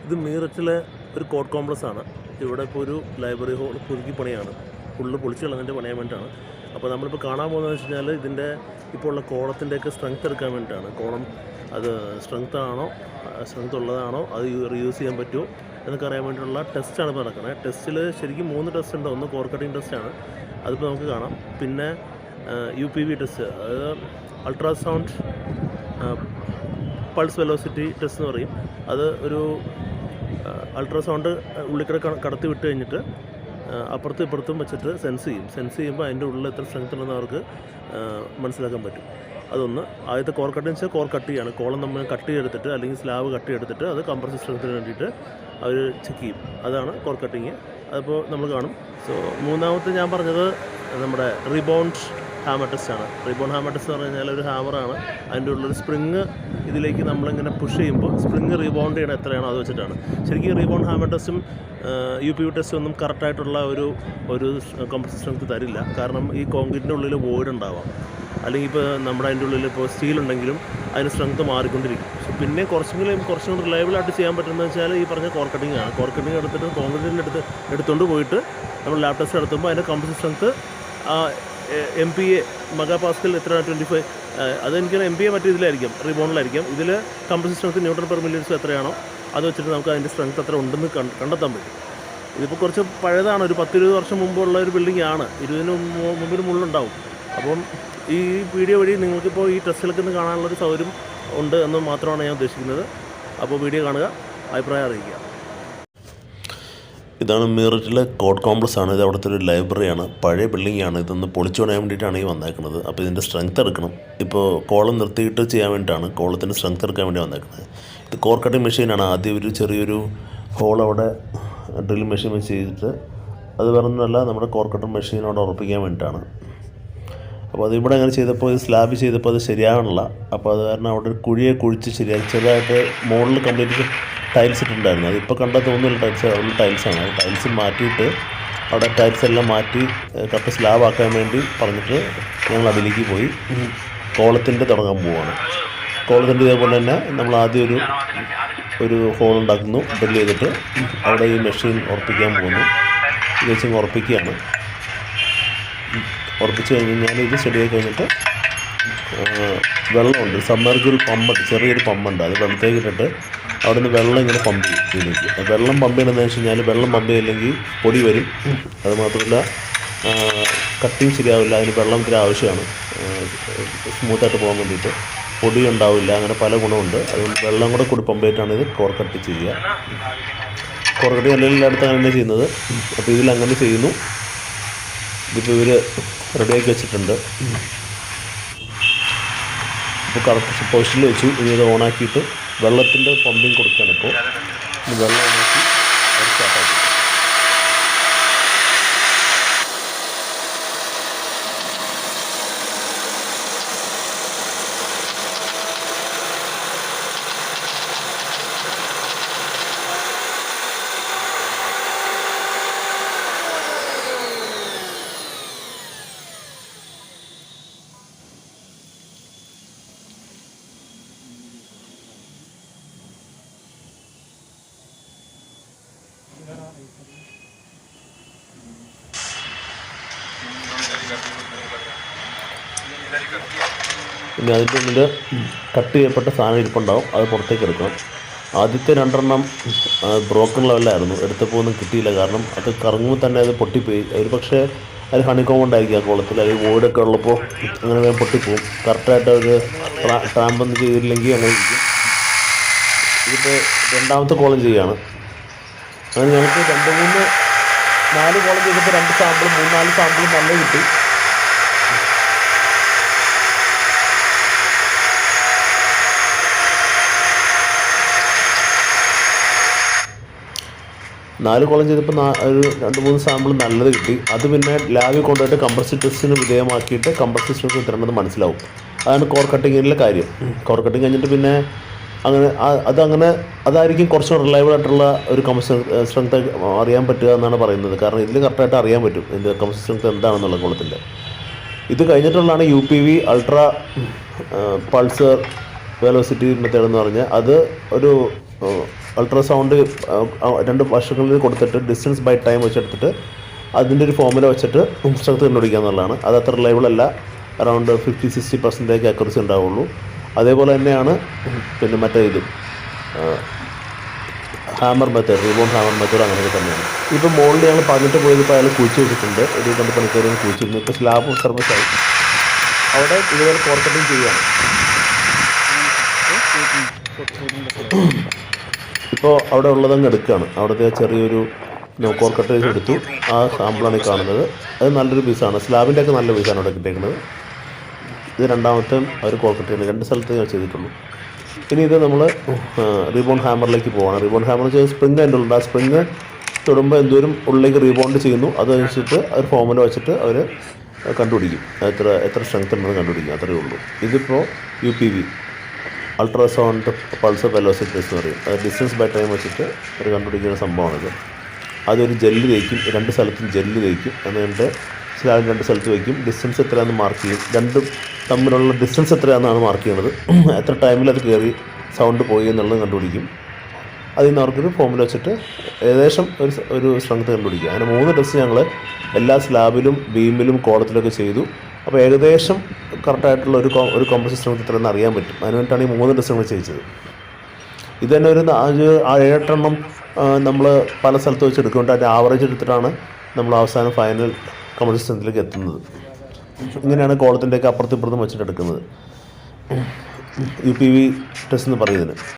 ഇത് മീററ്റിലെ ഒരു court complex ആണ്. ഇവിടെ ഇപ്പോൾ ഒരു ലൈബ്രറി ഹോൾ പുതുക്കി പണിയാണ്. ഫുള്ള് പൊളിച്ച് കളഞ്ഞിട്ട് പണിയാൻ വേണ്ടിയിട്ടാണ്. അപ്പോൾ നമ്മളിപ്പോൾ കാണാൻ പോകുന്നതെന്ന് വെച്ച് കഴിഞ്ഞാൽ ഇതിൻ്റെ ഇപ്പോൾ ഉള്ള കോളത്തിൻ്റെയൊക്കെ സ്ട്രെങ്ത് എടുക്കാൻ വേണ്ടിയിട്ടാണ്. കോളം അത് സ്ട്രെങ്ത് ഉള്ളതാണോ, അത് റീയൂസ് ചെയ്യാൻ പറ്റുമോ എന്നൊക്കെ അറിയാൻ വേണ്ടിയിട്ടുള്ള ടെസ്റ്റാണ് ഇപ്പോൾ നടക്കുന്നത്. ടെസ്റ്റിൽ ശരിക്കും 3 ടെസ്റ്റ് ഉണ്ട്. ഒന്ന് കോർ കട്ടിങ് ടെസ്റ്റാണ്, അതിപ്പോൾ നമുക്ക് കാണാം. പിന്നെ UPV ടെസ്റ്റ്, അതായത് അൾട്രാസൗണ്ട് പൾസ് വെലോസിറ്റി ടെസ്റ്റ് എന്ന് പറയും. അത് ഒരു അൾട്രാസൗണ്ട് ഉള്ളിക്കട കടത്തി വിട്ട് കഴിഞ്ഞിട്ട് അപ്പുറത്തും ഇപ്പുറത്തും വെച്ചിട്ട് സെൻസ് ചെയ്യുമ്പോൾ അതിൻ്റെ ഉള്ളിൽ എത്ര സ്ട്രെങ്ത് ഉണ്ടെന്ന് അവർക്ക് മനസ്സിലാക്കാൻ പറ്റും. അതൊന്ന്. ആദ്യത്തെ കോർ കട്ടിങ് വെച്ചാൽ കോർ കട്ട് ചെയ്യാണ്. കോളം നമ്മൾ കട്ട് ചെയ്തെടുത്തിട്ട് അല്ലെങ്കിൽ സ്ലാബ് കട്ട് ചെയ്തെടുത്തിട്ട് അത് കംപ്രസീവ് സ്ട്രെങ്ത്തിന് വേണ്ടിയിട്ട് അവർ ചെക്ക് ചെയ്യും. അതാണ് കോർ കട്ടിങ്. അതിപ്പോൾ നമ്മൾ കാണും. സോ മൂന്നാമത്തെ ഞാൻ പറഞ്ഞത് നമ്മുടെ റീബൗണ്ട് ഹാമർ ടെസ്റ്റാണ്. റീബൗണ്ട് ഹാമർ ടെസ്റ്റ് എന്ന് പറഞ്ഞു കഴിഞ്ഞാൽ ഒരു ഹാമറാണ്. അതിൻ്റെ ഉള്ളൊരു സ്പ്രിങ് ഇതിലേക്ക് നമ്മളിങ്ങനെ പുഷ് ചെയ്യുമ്പോൾ സ്പ്രിങ് റീബൗണ്ട് ചെയ്യണം എത്രയാണോ അത് വെച്ചിട്ടാണ്. ശരിക്കും റീബൗണ്ട് ഹാമർ ടെസ്റ്റും UPV ടെസ്റ്റും ഒന്നും കറക്റ്റായിട്ടുള്ള ഒരു കംപ്രസീവ് സ്ട്രെങ്ത് തരില്ല. കാരണം ഈ കോൺക്രീറ്റിൻ്റെ ഉള്ളിൽ വോയിഡ് ഉണ്ടാവാം, അല്ലെങ്കിൽ ഇപ്പോൾ നമ്മുടെ അതിൻ്റെ ഉള്ളിൽ ഇപ്പോൾ സ്റ്റീൽ ഉണ്ടെങ്കിലും അതിന് സ്ട്രെങ്ത് മാറിക്കൊണ്ടിരിക്കും. പിന്നെ കുറച്ചും റിലയബിളായിട്ട് ചെയ്യാൻ പറ്റുന്നത് വെച്ചാൽ ഈ പറഞ്ഞ കോർ കട്ടിങ് ആണ്. കോർ കട്ടിങ് എടുത്തിട്ട് കോൺക്രീറ്റിൻ്റെ എടുത്തുകൊണ്ട് പോയിട്ട് നമ്മൾ ലാബ് ടെസ്റ്റ് നടത്തുമ്പോൾ അതിൻ്റെ compressive strength MPa mega Pascal എത്ര 25, അതെനിക്ക് MPa മറ്റേ ഇതിലായിരിക്കും, റീബൗണ്ടിലായിരിക്കും. ഇതിൽ compressive strength newton per millimetre എത്രയാണോ അത് വെച്ചിട്ട് നമുക്ക് അതിൻ്റെ സ്ട്രെങ്ത് എത്ര ഉണ്ടെന്ന് കണ്ടെത്താൻ പറ്റും. ഇതിപ്പോൾ കുറച്ച് പഴയതാണ്, ഒരു 10-20 വർഷം മുമ്പുള്ള ഒരു ബിൽഡിംഗ് ആണ്. 20 മുമ്പിന് മുള്ളുണ്ടാവും. അപ്പം ഈ വീഡിയോ വഴി നിങ്ങൾക്കിപ്പോൾ ഈ ടെസ്റ്റിലൊക്കെ ഒന്ന് കാണാനുള്ളൊരു സൗകര്യം ഉണ്ട് എന്ന് മാത്രമാണ് ഞാൻ ഉദ്ദേശിക്കുന്നത്. അപ്പോൾ വീഡിയോ കാണുക, അഭിപ്രായം അറിയിക്കുക. ഇതാണ് മീററ്റിലെ കോർട്ട് കോംപ്ലക്സ് ആണ്. ഇത് അവിടുത്തെ ഒരു ലൈബ്രറിയാണ്. പഴയ ബിൽഡിംഗ് ആണ്. ഇതൊന്ന് പൊളിച്ചു പണിയാൻ വേണ്ടിയിട്ടാണ് ഈ വന്നേക്കുന്നത്. അപ്പോൾ ഇതിൻ്റെ സ്ട്രെങ്ത് എടുക്കണം. ഇപ്പോൾ കോളം നിർത്തിയിട്ട് ചെയ്യാൻ വേണ്ടിയിട്ടാണ്, കോളത്തിൻ്റെ സ്ട്രെങ്ത് എടുക്കാൻ വേണ്ടി വന്നേക്കുന്നത്. ഇത് കോർ കട്ടിങ് മെഷീനാണ്. ആദ്യം ഒരു ചെറിയൊരു ഹോൾ അവിടെ ഡ്രിൽ മെഷീൻ വെച്ച് ചെയ്തിട്ട്, അത് വേറൊന്നുമല്ല, നമ്മുടെ കോർ കട്ടിങ് മെഷീൻ അവിടെ ഉറപ്പിക്കാൻ വേണ്ടിയിട്ടാണ്. അപ്പോൾ അതിവിടെ അങ്ങനെ ചെയ്തപ്പോൾ, ഇത് സ്ലാബ് ചെയ്തപ്പോൾ അത് ശരിയാവണില്ല. അപ്പോൾ അത് കാരണം അവിടെ ഒരു കുഴിയെ കുഴിച്ച് ശരിയാക്കി ചെറുതായിട്ട് മുകളിൽ കംപ്ലീറ്റ് ടൈൽസ് ഇട്ടിട്ടുണ്ടായിരുന്നു. അതിപ്പോൾ കണ്ടാൽ തോന്നുന്നില്ല ടൈൽസാണ്. അത് ടൈൽസ് മാറ്റിയിട്ട് അവിടെ ടൈൽസ് എല്ലാം മാറ്റി കറക്റ്റ് സ്ലാബ് ആക്കാൻ വേണ്ടി പറഞ്ഞിട്ട് ഞങ്ങൾ അതിലേക്ക് പോയി കോളത്തിൻ്റെ തുടങ്ങാൻ പോവുകയാണ്. കോളത്തിൻ്റെ ഇതേപോലെ തന്നെ നമ്മൾ ആദ്യം ഒരു ഹോൾ ഉണ്ടാക്കുന്നു, ഡ്രിൽ ചെയ്തിട്ട് അവിടെ ഈ മെഷീൻ ഉറപ്പിക്കാൻ പോകുന്നു. ഇത് വെച്ച് ഉറപ്പിക്കുകയാണ്. ഉറപ്പിച്ച് കഴിഞ്ഞാൽ ഇത് ശരിയായി കഴിഞ്ഞിട്ട് വെള്ളമുണ്ട്, സബ്മർജിബിൾ പമ്പുണ്ട്, ചെറിയൊരു പമ്പുണ്ട്. അത് വെള്ളത്തേക്ക് ഇട്ടിട്ട് അവിടെ നിന്ന് വെള്ളം ഇങ്ങനെ പമ്പ് ചെയ്യും ഇതിലേക്ക്. വെള്ളം പമ്പ് ചെയ്യണമെന്ന് വെച്ച് കഴിഞ്ഞാൽ വെള്ളം പമ്പ് ചെയ്യില്ലെങ്കിൽ പൊടി വരും. അതുമാത്രമല്ല കട്ടിങ് ശരിയാവില്ല. അതിന് വെള്ളം ഇത്തിരി ആവശ്യമാണ് സ്മൂത്തായിട്ട് പോകാൻ വേണ്ടിയിട്ട്. പൊടി ഉണ്ടാവില്ല, അങ്ങനെ പല ഗുണമുണ്ട്. അതുകൊണ്ട് വെള്ളം കൂടി പമ്പ് ചെയ്തിട്ടാണ് ഇത് കോർ കട്ട് ചെയ്യുക. കോർ കട്ട് എല്ലായിടത്തും അങ്ങനെ ചെയ്യുന്നത്. അപ്പോൾ ഇതിലങ്ങനെ ചെയ്യുന്നു. ഇതിപ്പോൾ ഇവർ റെഡിയാക്കി വെച്ചിട്ടുണ്ട്. ഇപ്പോൾ കറക്റ്റ് പൊസിഷനിൽ വെച്ചു. ഇനി ഇത് ഓണാക്കിയിട്ട് വെള്ളത്തിൻ്റെ പമ്പിങ് കൊടുക്കുകയാണ്. ഇപ്പോൾ വെള്ളം ഓണാക്കി അത് സ്റ്റാർട്ടാക്കി. പിന്നെ അതിൻ്റെ ഉള്ളിൽ കട്ട് ചെയ്യപ്പെട്ട സാധനം ഇരിപ്പുണ്ടാവും, അത് പുറത്തേക്ക് എടുക്കണം. ആദ്യത്തെ 2 എണ്ണം ബ്രോക്കൺ ലെവലായിരുന്നു. എടുത്തപ്പോൾ ഒന്നും കിട്ടിയില്ല. കാരണം അത് കറങ്ങുമ്പോൾ തന്നെ അത് പൊട്ടിപ്പോയി. ഒരു പക്ഷേ അത് ഹണിക്കോം കൊണ്ടായിരിക്കും ആ കോളത്തിൽ. അത് വോയിഡൊക്കെ ഉള്ളപ്പോൾ അങ്ങനെ വേഗം പൊട്ടിപ്പോവും. കറക്റ്റായിട്ട് ഒരു ട്രാമ്പൊന്നും ചെയ്തില്ലെങ്കിൽ അങ്ങനെ ഇരിക്കും. ഇതിപ്പോൾ 2ാമത്തെ കോളം ചെയ്യുകയാണ്. അങ്ങനെ ഞങ്ങൾക്ക് 4 കോളം ചെയ്തപ്പോൾ 2 സാമ്പിളും 3-4 സാമ്പിളും നല്ല കിട്ടി. നാല് കോളം ചെയ്തപ്പോൾ ഒരു 2-3 സാമ്പിൾ നല്ലത് കിട്ടി. അത് പിന്നെ ലാബിൽ കൊണ്ടുപോയിട്ട് കംപ്രസീവ് ടെസ്റ്റിന് വിധേയമാക്കിയിട്ട് കംപ്രസീവ് സ്ട്രെങ്ത് എത്രയാണെന്ന് മനസ്സിലാവും. അതാണ് കോർ കട്ടിങ്ങിലെ കാര്യം. കോർ കട്ടിങ് കഴിഞ്ഞിട്ട് പിന്നെ അങ്ങനെ അതായിരിക്കും കുറച്ചും റിലയബിൾ ആയിട്ടുള്ള ഒരു കംപ്രസീവ് സ്ട്രെങ്ത് അറിയാൻ പറ്റുക എന്നാണ് പറയുന്നത്. കാരണം ഇതിൽ കറക്റ്റായിട്ട് അറിയാൻ പറ്റും ഇതിൻ്റെ കംപ്രസീവ് സ്ട്രെങ്ത് എന്താണെന്നുള്ള കോളത്തിൻ്റെ. ഇത് കഴിഞ്ഞിട്ടുള്ളതാണ് UPV ultra pulse velocity method എന്ന് പറഞ്ഞാൽ. അത് ഒരു അൾട്രാസൗണ്ട് 2 വശങ്ങളിൽ കൊടുത്തിട്ട് ഡിസ്റ്റൻസ് ബൈ ടൈം വെച്ചെടുത്തിട്ട് അതിൻ്റെ ഒരു ഫോമുല വെച്ചിട്ട് സ്ട്രെങ്ത് കണ്ടുപിടിക്കുക എന്നുള്ളതാണ്. അത് അത്ര റിലയബിൾ അല്ല. അറൗണ്ട് 50-60% അക്യുറസി ഉണ്ടാവുള്ളൂ. അതേപോലെ തന്നെയാണ് പിന്നെ മറ്റേ ഇതും hammer method, rebound hammer method അങ്ങനെയൊക്കെ തന്നെയാണ്. ഇപ്പോൾ മുകളിൽ ഞങ്ങൾ പറഞ്ഞിട്ട് പോയതിപ്പോൾ അയാൾ കുഴിച്ച് വെച്ചിട്ടുണ്ട്. ഒരു 2 പണിക്കാരും കുഴിച്ചിരുന്നു. ഇപ്പോൾ സ്ലാബ് സർവീസ് ആയി അവിടെ ഇതുപോലെ കോർക്കട്ടിങ് ചെയ്യുകയാണ്. ഇപ്പോൾ അവിടെ ഉള്ളതങ്ങ് എടുക്കുകയാണ്. അവിടുത്തെ ചെറിയൊരു കോർക്കട്ട് എടുത്തു. ആ സാമ്പിളാണ് ഈ കാണുന്നത്. അത് നല്ലൊരു പീസാണ്. സ്ലാബിൻ്റെ ഒക്കെ നല്ല പീസാണ് അവിടെ കിട്ടിയേക്കുന്നത്. ഇത് രണ്ടാമത്തെ ഒരു കോർക്കട്ടാണ്. 2 സ്ഥലത്ത് ഞാൻ ചെയ്തിട്ടുള്ളൂ. ഇനി ഇത് നമ്മൾ റീബൗണ്ട് ഹാമറിലേക്ക് പോവാണ്. റീബൗണ്ട് ഹാമർ ചെയ്ത് സ്പ്രിങ് അതിൻ്റെ ഉള്ളുണ്ട്. ആ സ്പ്രിങ് തൊടുമ്പോൾ എന്തോരം ഉള്ളിലേക്ക് റീബൗണ്ട് ചെയ്യുന്നു അതനുസരിച്ചിട്ട് ഒരു ഫോമുല വെച്ചിട്ട് അവർ കണ്ടുപിടിക്കും എത്ര സ്ട്രെങ്ത് ഉണ്ടെന്ന് കണ്ടുപിടിക്കും. അത്രയേ ഉള്ളൂ. ഇതിപ്പോൾ UPV ultrasound pulse velocity test എന്ന് പറയും. അത് ഡിസ്റ്റൻസ് ബൈ ടൈം വെച്ചിട്ട് അവർ കണ്ടുപിടിക്കുന്ന സംഭവമാണിത്. അതൊരു ജെല്ല് തേക്കും. 2 സ്ഥലത്തും ജെല്ല് തേക്കും. എന്നിട്ട് സ്ലാബിൽ 2 സ്ഥലത്ത് വയ്ക്കും. ഡിസ്റ്റൻസ് എത്രയാണെന്ന് മാർക്ക് ചെയ്യും. രണ്ടും തമ്മിലുള്ള ഡിസ്റ്റൻസ് എത്രയാണെന്നാണ് മാർക്ക് ചെയ്യുന്നത്. എത്ര ടൈമിൽ അത് കയറി സൗണ്ട് പോയി എന്നുള്ളത് കണ്ടുപിടിക്കും. അതിൽ നിന്ന് അവർക്കൊരു ഫോമുല വെച്ചിട്ട് ഏകദേശം ഒരു സ്ട്രെങ്ത് കണ്ടുപിടിക്കുക. അങ്ങനെ 3 ടെസ്റ്റ് ഞങ്ങൾ എല്ലാ സ്ലാബിലും ബീമിലും കോളത്തിലൊക്കെ ചെയ്തു. അപ്പോൾ ഏകദേശം കറക്റ്റായിട്ടുള്ള ഒരു കോമ്പസിറ്റ് സ്ട്രെങ്ത് എത്രയെന്ന് അറിയാൻ പറ്റും. അതിന് വേണ്ടിയിട്ടാണ് ഈ 3 ടെസ്റ്റ് നമ്മൾ ചെയ്യിച്ചത്. ഇത് തന്നെ ഒരു 7-8 എണ്ണം നമ്മൾ പല സ്ഥലത്ത് വെച്ച് എടുക്കുന്നുണ്ട്. അതിൻ്റെ ആവറേജ് എടുത്തിട്ടാണ് നമ്മൾ അവസാനം ഫൈനൽ കോമ്പസിറ്റ് സ്ട്രെങ്ത്തിലേക്ക് എത്തുന്നത്. ഇങ്ങനെയാണ് കോളത്തിൻ്റെയൊക്കെ അപ്പുറത്തും ഇപ്പുറത്തും വെച്ചിട്ട് എടുക്കുന്നത്. UPV ടെസ്റ്റ് എന്ന് പറയുന്നതിന്.